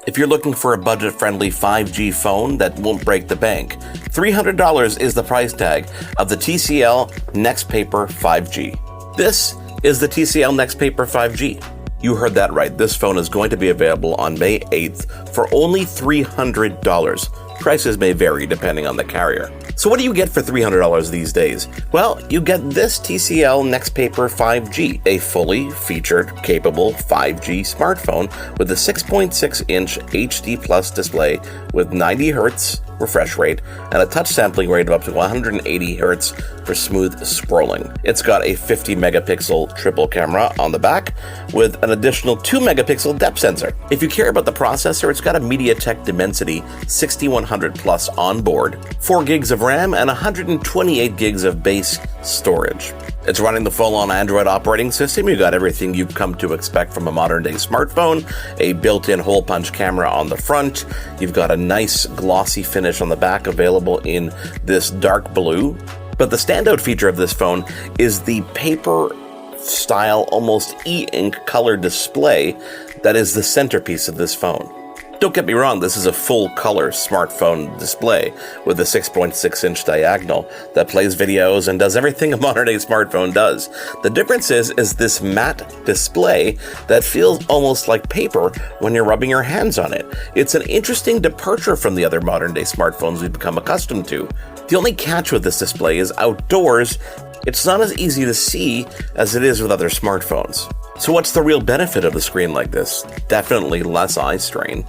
If you're looking for a budget-friendly 5G phone that won't break the bank, $300 is the price tag of the TCL NXTPAPER 5G. This is the TCL NXTPAPER 5G. You heard that right. This phone is going to be available on May 8th for only $300. Prices may vary depending on the carrier. So what do you get for $300 these days? Well, you get this TCL NXTPAPER 5G, a fully featured, capable 5G smartphone with a 6.6-inch HD Plus display with 90 Hz refresh rate and a touch sampling rate of up to 180 Hz for smooth scrolling. It's got a 50 megapixel triple camera on the back with an additional 2 megapixel depth sensor. If you care about the processor, it's got a MediaTek Dimensity 6100 Plus on board, 4 gigs of RAM and 128 gigs of base storage. It's running the full-on Android operating system. You've got everything you've come to expect from a modern-day smartphone, a built-in hole-punch camera on the front. You've got a nice glossy finish on the back available in this dark blue. But the standout feature of this phone is the paper-style, almost e-ink color display that is the centerpiece of this phone. Don't get me wrong, this is a full-color smartphone display with a 6.6-inch diagonal that plays videos and does everything a modern-day smartphone does. The difference is this matte display that feels almost like paper when you're rubbing your hands on it. It's an interesting departure from the other modern-day smartphones we've become accustomed to. The only catch with this display is outdoors, it's not as easy to see as it is with other smartphones. So what's the real benefit of a screen like this? Definitely less eye strain,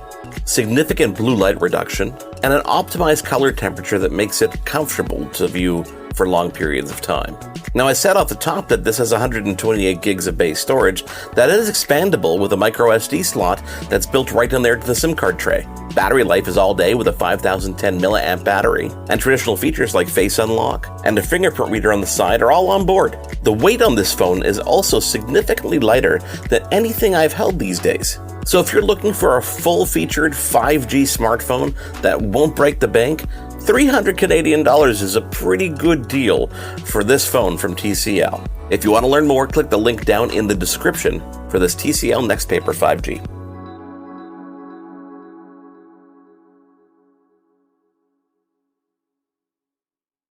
significant blue light reduction, and an optimized color temperature that makes it comfortable to view for long periods of time. Now, I said off the top that this has 128 gigs of base storage that is expandable with a micro SD slot that's built right in there to the SIM card tray. Battery life is all day with a 5010 milliamp battery, and traditional features like face unlock and a fingerprint reader on the side are all on board. The weight on this phone is also significantly lighter than anything I've held these days. So if you're looking for a full-featured 5G smartphone that won't break the bank, $300 Canadian is a pretty good deal for this phone from TCL. If you want to learn more, click the link down in the description for this TCL NXTPAPER 5G.